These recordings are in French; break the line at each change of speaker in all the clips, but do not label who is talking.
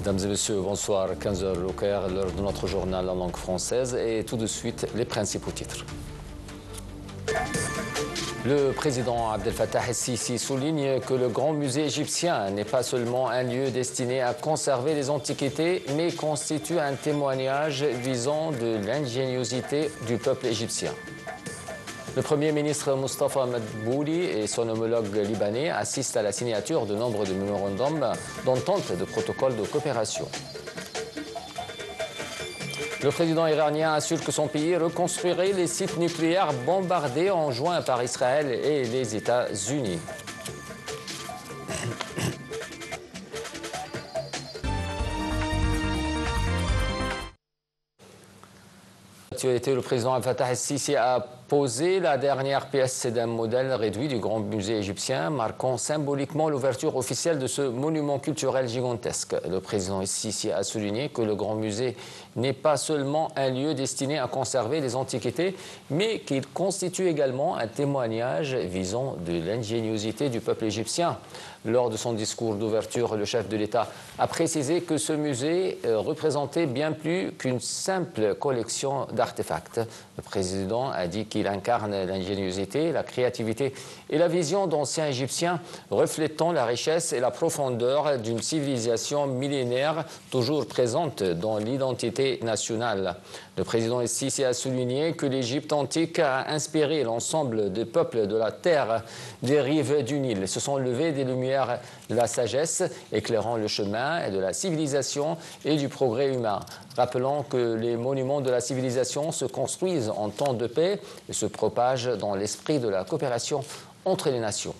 Mesdames et messieurs, bonsoir. 15h au Caire, l'heure de notre journal en langue française. Et tout de suite, les principaux titres. Le président Abdel Fattah el-Sisi souligne que le Grand Musée égyptien n'est pas seulement un lieu destiné à conserver les antiquités, mais constitue un témoignage visant de l'ingéniosité du peuple égyptien. Le Premier ministre Mustafa Madbouli et son homologue libanais assistent à la signature de nombre de mémorandums d'entente de protocoles de coopération. Le président iranien assure que son pays reconstruirait les sites nucléaires bombardés en juin par Israël et les États-Unis. Le président Abdel Fattah el-Sisi a posé la dernière pièce d'un modèle réduit du Grand Musée égyptien, marquant symboliquement l'ouverture officielle de ce monument culturel gigantesque. Le président el-Sisi a souligné que le Grand Musée n'est pas seulement un lieu destiné à conserver les antiquités, mais qu'il constitue également un témoignage visant de l'ingéniosité du peuple égyptien. Lors de son discours d'ouverture, le chef de l'État a précisé que ce musée représentait bien plus qu'une simple collection d'artefacts. Le président a dit qu'il incarne l'ingéniosité, la créativité et la vision d'anciens Égyptiens, reflétant la richesse et la profondeur d'une civilisation millénaire toujours présente dans l'identité nationale. Le président el-Sisi a souligné que l'Égypte antique a inspiré l'ensemble des peuples de la terre des rives du Nil. Se sont levées des lumières de la sagesse, éclairant le chemin de la civilisation et du progrès humain. Rappelant que les monuments de la civilisation se construisent en temps de paix et se propagent dans l'esprit de la coopération entre les nations.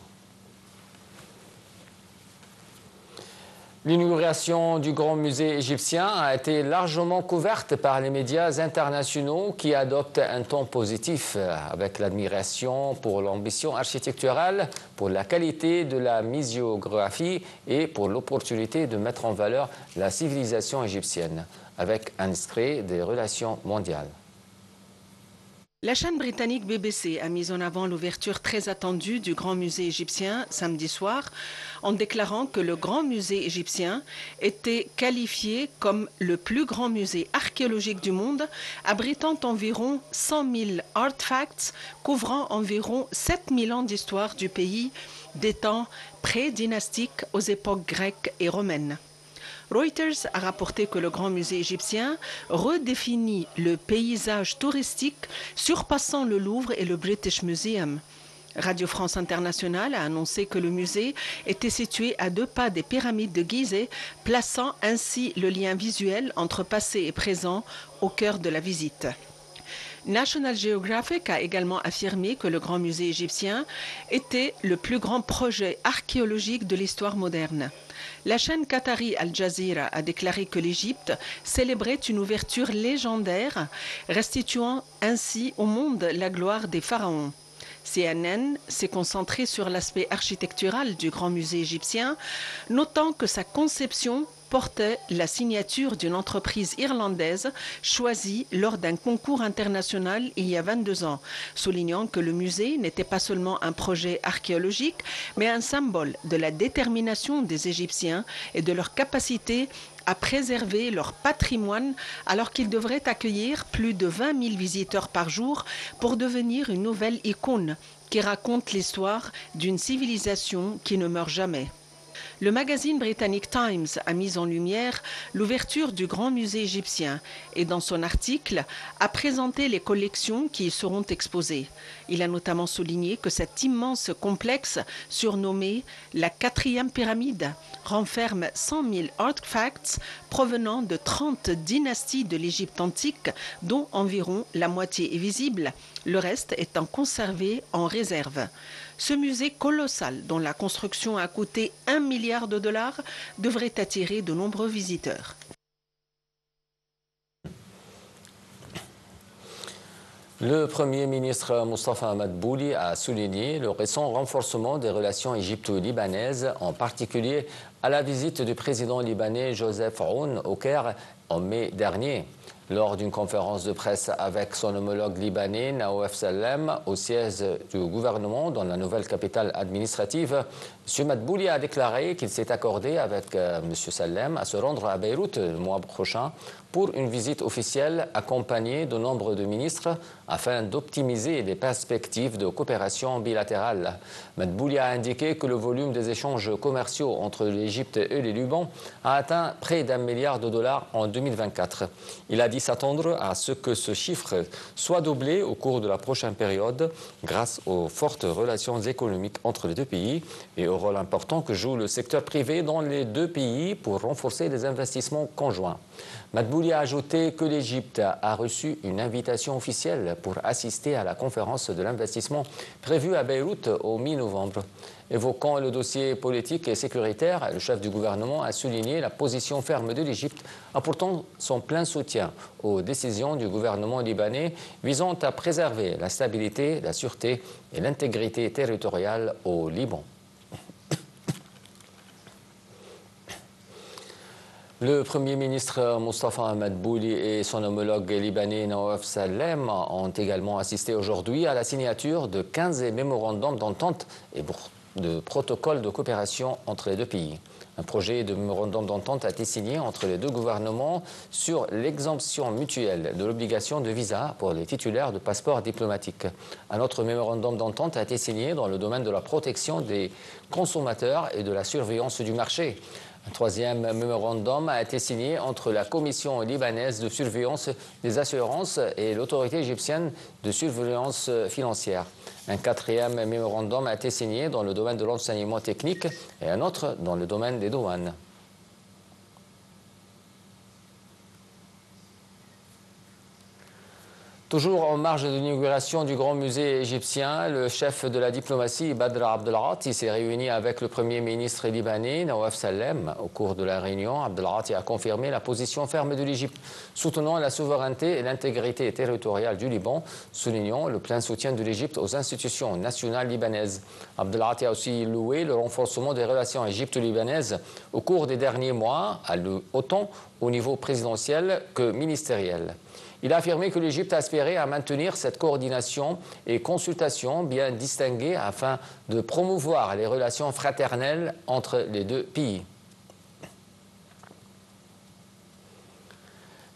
L'inauguration du Grand Musée égyptien a été largement couverte par les médias internationaux qui adoptent un ton positif avec l'admiration pour l'ambition architecturale, pour la qualité de la muséographie et pour l'opportunité de mettre en valeur la civilisation égyptienne avec un extrait des relations mondiales.
La chaîne britannique BBC a mis en avant l'ouverture très attendue du Grand Musée égyptien samedi soir en déclarant que le Grand Musée égyptien était qualifié comme le plus grand musée archéologique du monde, abritant environ 100 000 artefacts couvrant environ 7 000 ans d'histoire du pays des temps pré-dynastiques aux époques grecques et romaines. Reuters a rapporté que le Grand Musée égyptien redéfinit le paysage touristique, surpassant le Louvre et le British Museum. Radio France Internationale a annoncé que le musée était situé à 2 pas des pyramides de Gizeh, plaçant ainsi le lien visuel entre passé et présent au cœur de la visite. National Geographic a également affirmé que le Grand Musée égyptien était le plus grand projet archéologique de l'histoire moderne. La chaîne qatari Al Jazeera a déclaré que l'Égypte célébrait une ouverture légendaire, restituant ainsi au monde la gloire des pharaons. CNN s'est concentré sur l'aspect architectural du Grand Musée égyptien, notant que sa conception portait la signature d'une entreprise irlandaise choisie lors d'un concours international il y a 22 ans, soulignant que le musée n'était pas seulement un projet archéologique, mais un symbole de la détermination des Égyptiens et de leur capacité à préserver leur patrimoine alors qu'ils devraient accueillir plus de 20 000 visiteurs par jour pour devenir une nouvelle icône qui raconte l'histoire d'une civilisation qui ne meurt jamais. Le magazine britannique Times a mis en lumière l'ouverture du Grand Musée égyptien et dans son article a présenté les collections qui y seront exposées. Il a notamment souligné que cet immense complexe, surnommé la 4e pyramide, renferme 100 000 artefacts provenant de 30 dynasties de l'Égypte antique, dont environ la moitié est visible, le reste étant conservé en réserve. Ce musée colossal, dont la construction a coûté $1 milliard, devrait attirer de nombreux visiteurs.
Le Premier ministre Mustafa Madbouli a souligné le récent renforcement des relations égypto-libanaises, en particulier à la visite du président libanais Joseph Aoun au Caire en mai dernier. Lors d'une conférence de presse avec son homologue libanais, Naouef Salem, au siège du gouvernement dans la nouvelle capitale administrative, M. Madbouli a déclaré qu'il s'est accordé avec M. Salem à se rendre à Beyrouth le mois prochain pour une visite officielle accompagnée de nombre de ministres afin d'optimiser les perspectives de coopération bilatérale. Madbouli a indiqué que le volume des échanges commerciaux entre l'Égypte et le Liban a atteint près d'1 milliard de dollars en 2024. Il a dit s'attendre à ce que ce chiffre soit doublé au cours de la prochaine période grâce aux fortes relations économiques entre les deux pays et au rôle important que joue le secteur privé dans les deux pays pour renforcer les investissements conjoints. Madbouli a ajouté que l'Égypte a reçu une invitation officielle pour assister à la conférence de l'investissement prévue à Beyrouth au mi-novembre. Évoquant le dossier politique et sécuritaire, le chef du gouvernement a souligné la position ferme de l'Égypte, apportant son plein soutien aux décisions du gouvernement libanais visant à préserver la stabilité, la sûreté et l'intégrité territoriale au Liban. Le Premier ministre Mostafa Madbouli et son homologue libanais Naouef Salem ont également assisté aujourd'hui à la signature de 15 mémorandums d'entente et de protocoles de coopération entre les deux pays. Un projet de mémorandum d'entente a été signé entre les deux gouvernements sur l'exemption mutuelle de l'obligation de visa pour les titulaires de passeports diplomatiques. Un autre mémorandum d'entente a été signé dans le domaine de la protection des consommateurs et de la surveillance du marché. Un troisième mémorandum a été signé entre la Commission libanaise de surveillance des assurances et l'autorité égyptienne de surveillance financière. Un quatrième mémorandum a été signé dans le domaine de l'enseignement technique et un autre dans le domaine des douanes. Toujours en marge de l'inauguration du Grand Musée égyptien, le chef de la diplomatie Badr Abdelghati s'est réuni avec le Premier ministre libanais Naouef Salem. Au cours de la réunion, Abdelghati a confirmé la position ferme de l'Égypte, soutenant la souveraineté et l'intégrité territoriale du Liban, soulignant le plein soutien de l'Égypte aux institutions nationales libanaises. Abdelghati a aussi loué le renforcement des relations égypto-libanaises au cours des derniers mois, autant au niveau présidentiel que ministériel. Il a affirmé que l'Égypte aspirait à maintenir cette coordination et consultation bien distinguées afin de promouvoir les relations fraternelles entre les deux pays.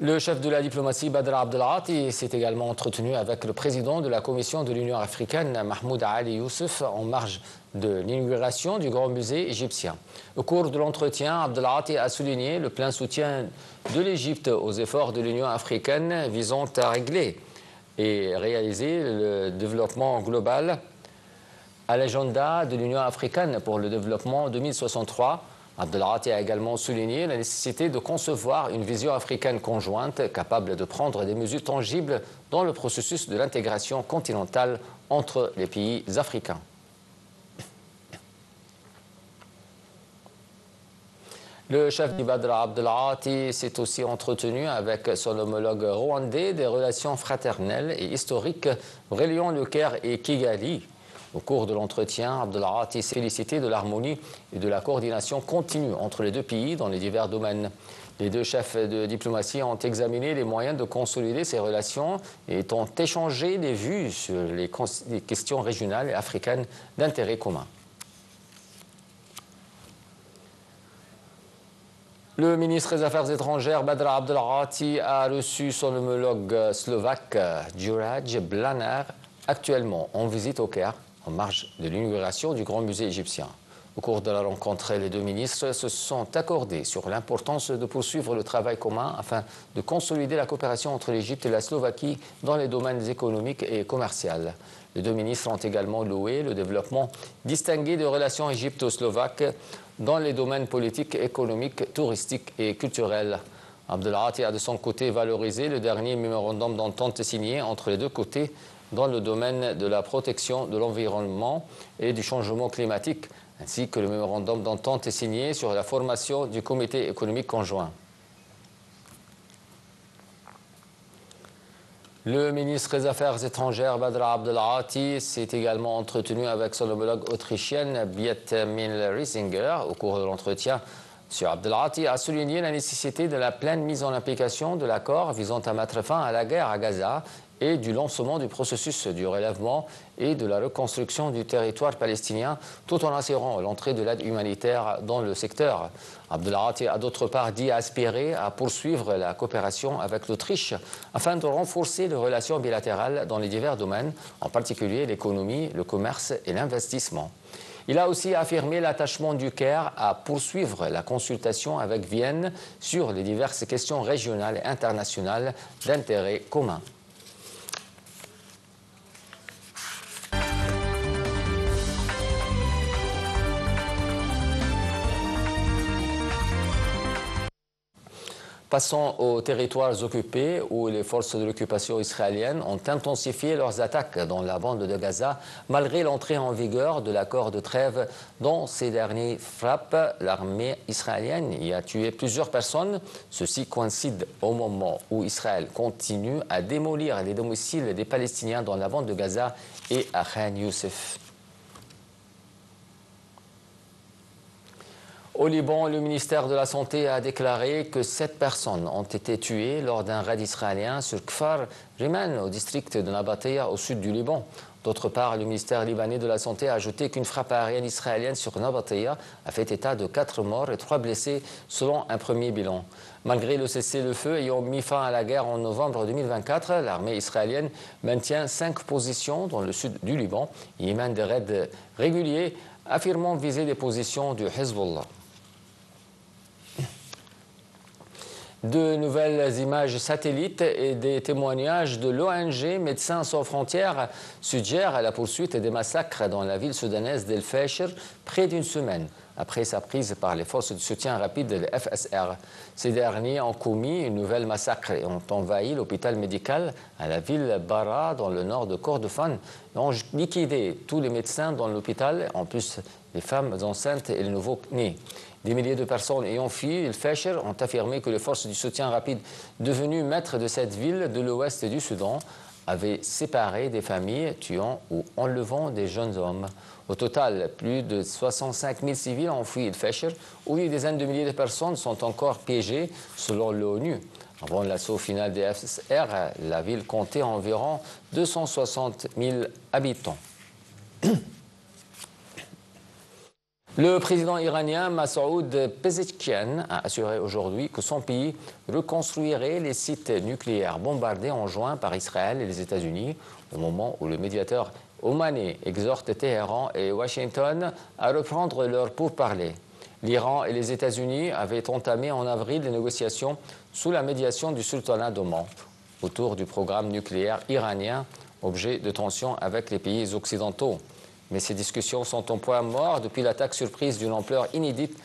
Le chef de la diplomatie Badr Abdelghati s'est également entretenu avec le président de la Commission de l'Union africaine, Mahmoud Ali Youssef, en marge de l'inauguration du Grand Musée égyptien. Au cours de l'entretien, Abdelghati a souligné le plein soutien de l'Égypte aux efforts de l'Union africaine visant à régler et réaliser le développement global à l'agenda de l'Union africaine pour le développement 2063. Abdelghati a également souligné la nécessité de concevoir une vision africaine conjointe capable de prendre des mesures tangibles dans le processus de l'intégration continentale entre les pays africains. Le chef du Badr Abdelghati s'est aussi entretenu avec son homologue rwandais des relations fraternelles et historiques reliant le Caire et Kigali. Au cours de l'entretien, Abdelghati s'est félicité de l'harmonie et de la coordination continue entre les deux pays dans les divers domaines. Les deux chefs de diplomatie ont examiné les moyens de consolider ces relations et ont échangé des vues sur les questions régionales et africaines d'intérêt commun. Le ministre des Affaires étrangères, Badr Abdelghati, a reçu son homologue slovaque, Đurađ Blanár, actuellement en visite au Caire, en marge de l'inauguration du Grand Musée égyptien. Au cours de la rencontre, les deux ministres se sont accordés sur l'importance de poursuivre le travail commun afin de consolider la coopération entre l'Égypte et la Slovaquie dans les domaines économiques et commerciaux. Les deux ministres ont également loué le développement distingué des relations égypto-slovaques dans les domaines politiques, économiques, touristiques et culturels. Abdelghati a de son côté valorisé le dernier mémorandum d'entente signé entre les deux côtés dans le domaine de la protection de l'environnement et du changement climatique, ainsi que le mémorandum d'entente signé sur la formation du comité économique conjoint. Le ministre des Affaires étrangères Badr Abdelghati s'est également entretenu avec son homologue autrichienne Beate Müller-Riesinger. Au cours de l'entretien, M. Abdelghati a souligné la nécessité de la pleine mise en application de l'accord visant à mettre fin à la guerre à Gaza et du lancement du processus du relèvement et de la reconstruction du territoire palestinien, tout en assurant l'entrée de l'aide humanitaire dans le secteur. Abdelghati a d'autre part dit aspirer à poursuivre la coopération avec l'Autriche afin de renforcer les relations bilatérales dans les divers domaines, en particulier l'économie, le commerce et l'investissement. Il a aussi affirmé l'attachement du Caire à poursuivre la consultation avec Vienne sur les diverses questions régionales et internationales d'intérêt commun. Passons aux territoires occupés où les forces de l'occupation israélienne ont intensifié leurs attaques dans la bande de Gaza malgré l'entrée en vigueur de l'accord de trêve dont ces derniers frappent. L'armée israélienne y a tué plusieurs personnes. Ceci coïncide au moment où Israël continue à démolir les domiciles des Palestiniens dans la bande de Gaza et à Khan Youssef. Au Liban, le ministère de la Santé a déclaré que 7 personnes ont été tuées lors d'un raid israélien sur Kfar Riman, au district de Nabatéa, au sud du Liban. D'autre part, le ministère libanais de la Santé a ajouté qu'une frappe aérienne israélienne sur Nabatéa a fait état de 4 morts et 3 blessés, selon un premier bilan. Malgré le cessez-le-feu ayant mis fin à la guerre en novembre 2024, l'armée israélienne maintient 5 positions dans le sud du Liban et y mène des raids réguliers, affirmant viser des positions du Hezbollah. De nouvelles images satellites et des témoignages de l'ONG Médecins sans frontières suggèrent la poursuite des massacres dans la ville soudanaise d'El Fasher près d'une semaine après sa prise par les forces de soutien rapide de FSR. Ces derniers ont commis une nouvelle massacre et ont envahi l'hôpital médical à la ville Bara dans le nord de Kordofan et ont liquidé tous les médecins dans l'hôpital, en plus les femmes enceintes et les nouveau-nés. Des milliers de personnes ayant fui El Fasher ont affirmé que les forces du soutien rapide, devenues maîtres de cette ville de l'ouest du Soudan, avaient séparé des familles, tuant ou enlevant des jeunes hommes. Au total, plus de 65 000 civils ont fui El Fasher, où des dizaines de milliers de personnes sont encore piégées, selon l'ONU. Avant l'assaut final des FSR, la ville comptait environ 260 000 habitants. Le président iranien Massoud Pezeshkian a assuré aujourd'hui que son pays reconstruirait les sites nucléaires bombardés en juin par Israël et les États-Unis, au moment où le médiateur omanais exhorte Téhéran et Washington à reprendre leurs pourparlers. L'Iran et les États-Unis avaient entamé en avril des négociations sous la médiation du sultanat d'Oman autour du programme nucléaire iranien, objet de tensions avec les pays occidentaux. Mais ces discussions sont au point mort depuis l'attaque surprise d'une ampleur inédite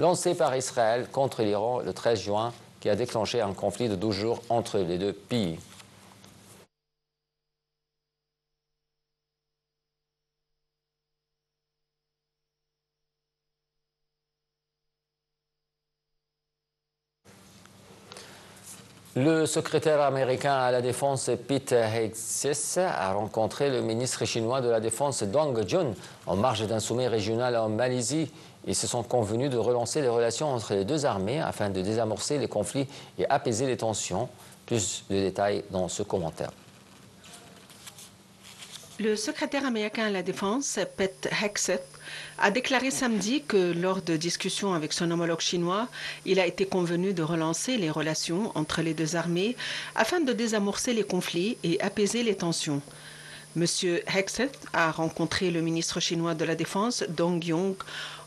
lancée par Israël contre l'Iran le 13 juin, qui a déclenché un conflit de 12 jours entre les deux pays. Le secrétaire américain à la Défense Pete Hegseth a rencontré le ministre chinois de la Défense Dong Jun en marge d'un sommet régional en Malaisie. Ils se sont convenus de relancer les relations entre les deux armées afin de désamorcer les conflits et apaiser les tensions. Plus de détails dans ce commentaire.
Le secrétaire américain à la Défense, Pete Hegseth, a déclaré samedi que lors de discussions avec son homologue chinois, il a été convenu de relancer les relations entre les deux armées afin de désamorcer les conflits et apaiser les tensions. M. Hegseth a rencontré le ministre chinois de la Défense, Dong Yong,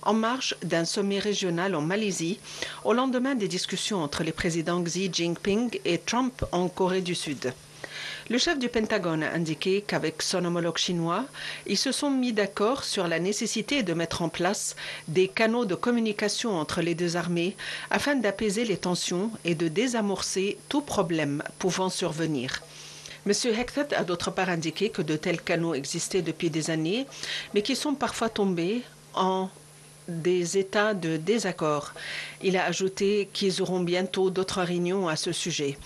en marge d'un sommet régional en Malaisie, au lendemain des discussions entre les présidents Xi Jinping et Trump en Corée du Sud. Le chef du Pentagone a indiqué qu'avec son homologue chinois, ils se sont mis d'accord sur la nécessité de mettre en place des canaux de communication entre les deux armées afin d'apaiser les tensions et de désamorcer tout problème pouvant survenir. M. Hegseth a d'autre part indiqué que de tels canaux existaient depuis des années, mais qui sont parfois tombés en des états de désaccord. Il a ajouté qu'ils auront bientôt d'autres réunions à ce sujet.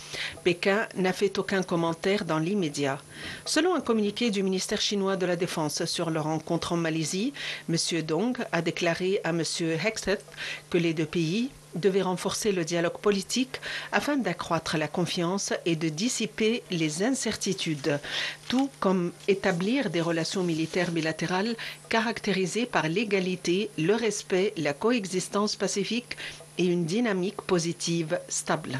Pékin n'a fait aucun commentaire dans l'immédiat. Selon un communiqué du ministère chinois de la Défense sur leur rencontre en Malaisie, M. Dong a déclaré à M. Hegseth que les deux pays devaient renforcer le dialogue politique afin d'accroître la confiance et de dissiper les incertitudes, tout comme établir des relations militaires bilatérales caractérisées par l'égalité, le respect, la coexistence pacifique et une dynamique positive stable.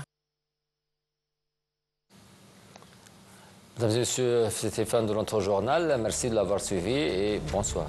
Mesdames et messieurs, c'était fin de notre journal. Merci de l'avoir suivi et bonsoir.